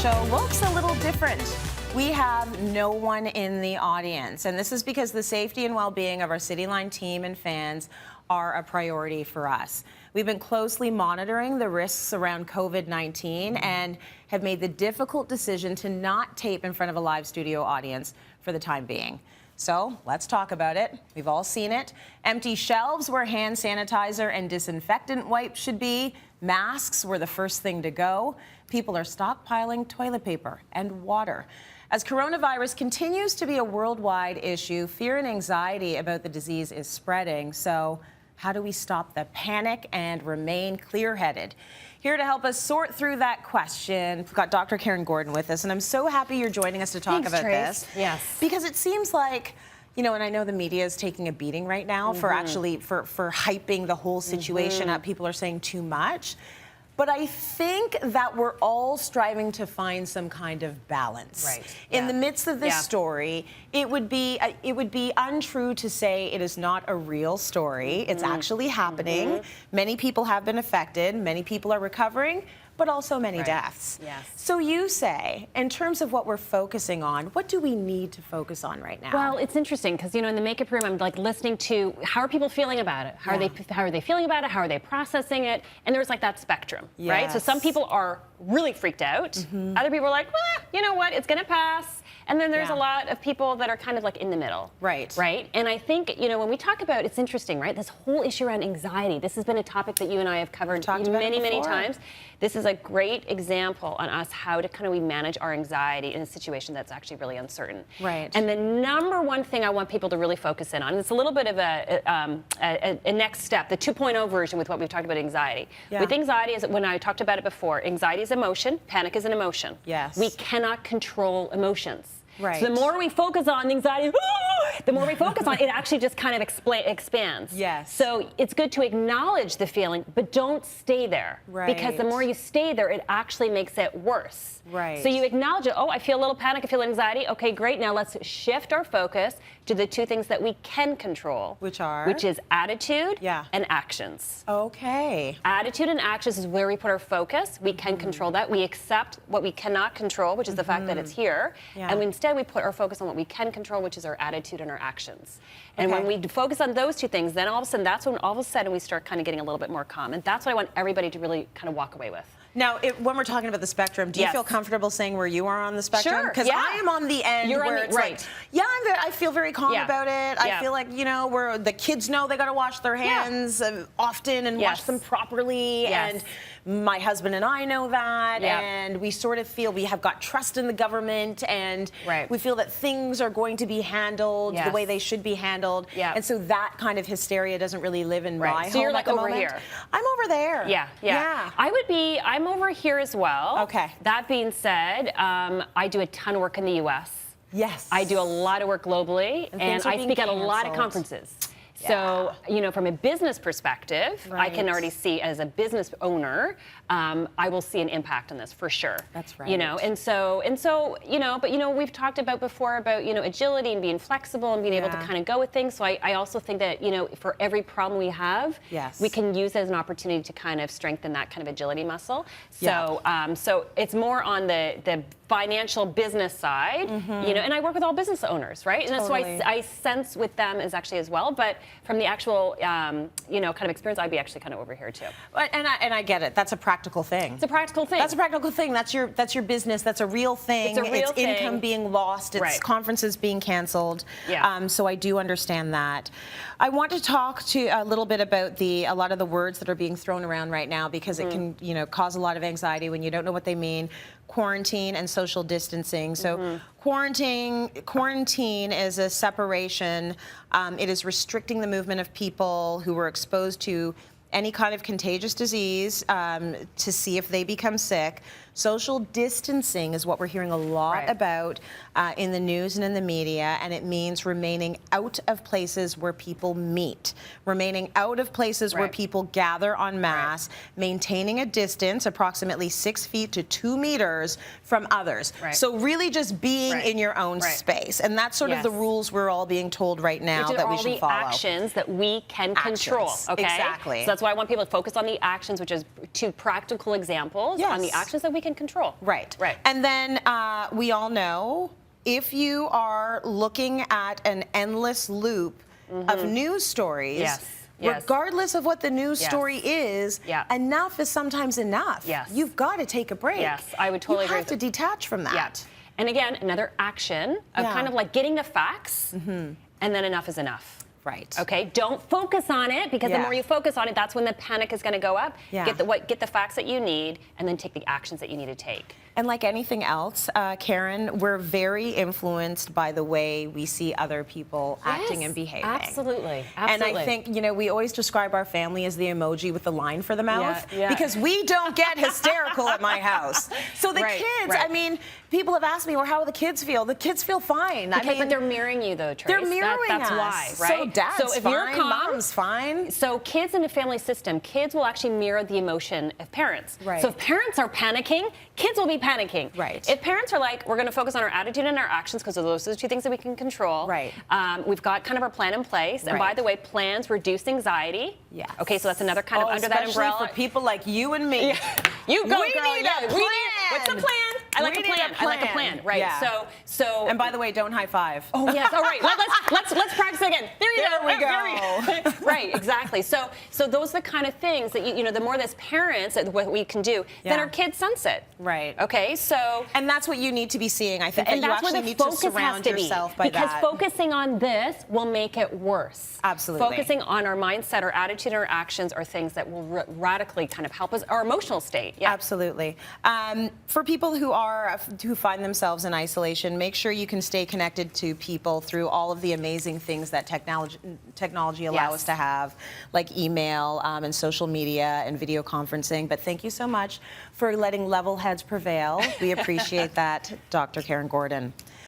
show looks a little different. We have no one in the audience, and this is because the safety and well-being of our Cityline team and fans are a priority for us. We've been closely monitoring the risks around COVID-19 and have made the difficult decision to not tape in front of a live studio audience for the time being. So let's talk about it. We've all seen it. Empty shelves where hand sanitizer and disinfectant wipes should be. Masks were the first thing to go. People are stockpiling toilet paper and water. As coronavirus continues to be a worldwide issue, fear and anxiety about the disease is spreading. So how do we stop the panic and remain clear-headed? Here to help us sort through that question, we've got Dr. Karyn Gordon with us, and I'm so happy you're joining us to talk about this. Yes. Because it seems like, you know, and I know the media is taking a beating right now for actually, for hyping the whole situation up. People are saying too much. But I think that we're all striving to find some kind of balance. Right. In the midst of this story, it would be untrue to say it is not a real story. It's actually happening. Many people have been affected. Many people are recovering, but also many deaths. Yes. So you say, in terms of what we're focusing on, what do we need to focus on right now? Well, it's interesting because, you know, in the makeup room, I'm like listening to how are people feeling about it? How are they feeling about it? How are they processing it? And there's like that spectrum, right? So some people are really freaked out. Other people are like, well, you know what? It's going to pass. And then there's a lot of people that are kind of like in the middle. Right. And I think, you know, when we talk about, it's interesting, right? This whole issue around anxiety, this has been a topic that you and I have covered many times. This is a great example on us how to kind of we manage our anxiety in a situation that's actually really uncertain. Right. And the number one thing I want people to really focus in on, and it's a little bit of a next step, the 2.0 version with what we've talked about anxiety. With anxiety, is when I talked about it before, anxiety is emotion, panic is an emotion. Yes. We cannot control emotions. Right. So the more we focus on anxiety, the more we focus on it, actually just kind of expands. Yes. So it's good to acknowledge the feeling, but don't stay there. Right. Because the more you stay there, it actually makes it worse. Right. So you acknowledge it. Oh, I feel a little panic. I feel anxiety. Okay, great. Now let's shift our focus to the two things that we can control. Which are? Which is attitude and actions. Okay. Attitude and actions is where we put our focus. We can control that. We accept what we cannot control, which is the fact that it's here. And instead we put our focus on what we can control, which is our attitude and our actions. And when we focus on those two things, then all of a sudden, that's when all of a sudden we start kind of getting a little bit more calm. And that's what I want everybody to really kind of walk away with. Now, when we're talking about the spectrum, do you feel comfortable saying where you are on the spectrum? Sure. Because I am on the end where it's like, I feel very calm about it. I feel like, you know, where the kids know they got to wash their hands often and wash them properly. And my husband and I know that. And we sort of feel we have got trust in the government. And we feel that things are going to be handled the way they should be handled. And so that kind of hysteria doesn't really live in my home. So you're like over here. I'm over there. I'm over here as well. Okay. That being said, I do a ton of work in the U.S. Yes. I do a lot of work globally, and I speak at a lot of conferences. So, you know, from a business perspective, I can already see as a business owner, I will see an impact on this for sure. That's right. You know, and so, you know, but, you know, we've talked about before about, you know, agility and being flexible and being able to kind of go with things. So I also think that, you know, for every problem we have, we can use it as an opportunity to kind of strengthen that kind of agility muscle. So, so it's more on the financial business side, you know, and I work with all business owners, right? And so I sense with them is actually as well, but from the actual, you know, kind of experience, I'd be actually kind of over here too. And I get it. That's a practical thing. It's a practical thing. That's a practical thing. That's your business. That's a real thing. It's a real thing. It's income being lost. It's conferences being canceled. So I do understand that. I want to talk to a little bit about a lot of the words that are being thrown around right now because it can, you know, cause a lot of anxiety when you don't know what they mean. Quarantine and social distancing. So quarantine is a separation. It is restricting the movement of people who were exposed to any kind of contagious disease to see if they become sick. Social distancing is what we're hearing a lot about in the news and in the media, and it means remaining out of places where people meet, remaining out of places where people gather en masse, maintaining a distance approximately 6 feet to 2 meters from others. So really just being in your own space. And that's sort of the rules we're all being told right now that we should follow. Which are all the actions that we can control. Okay? Exactly. So that's why I want people to focus on the actions, which is 2 practical examples on the actions that we can control. Right. Right. And then we all know if you are looking at an endless loop of news stories, regardless of what the news story is, enough is sometimes enough. Yes. You've got to take a break. Yes, I would totally agree. You have to detach from that. Yeah. And again, another action of kind of like getting the facts, and then enough is enough. Right. Okay. Don't focus on it, because the more you focus on it, that's when the panic is going to go up. Get the facts that you need, and then take the actions that you need to take. And like anything else, Karyn, we're very influenced by the way we see other people acting and behaving. Absolutely. And I think, you know, we always describe our family as the emoji with the line for the mouth, because we don't get hysterical at my house. So the kids, I mean, people have asked me, well, how do the kids feel? The kids feel fine. Okay, I mean, but they're mirroring you, though, Trace. They're mirroring That's us. why, right? So dad's if fine, you're calm, mom's fine. So kids in a family system, kids will actually mirror the emotion of parents. Right. So if parents are panicking, kids will be panicking. Right. If parents are like, we're going to focus on our attitude and our actions, because those are the 2 things that we can control. Right. We've got kind of our plan in place. And by the way, plans reduce anxiety. Yes. Okay, so that's another kind of under that umbrella. Especially for people like you and me. You go, we girl. Need a plan. What's the plan? I like a plan. I like a plan. Right. Yeah. So. And by the way, don't high five. Oh yes. All right. Let's practice again. There we go. Right. Exactly. So those are the kind of things that you know. The more as parents that what we can do, then our kids sense it. Right. Okay. So. And that's what you need to be seeing. I think and that you that's actually where the need to focus surround has to yourself be, by because that. focusing on this will make it worse. Absolutely. Focusing on our mindset, our attitude, our actions are things that will radically kind of help us our emotional state. Yeah. Absolutely. For people who find themselves in isolation, make sure you can stay connected to people through all of the amazing things that technology allow us to have, like email and social media and video conferencing. But thank you so much for letting level heads prevail. We appreciate that, Dr. Karyn Gordon.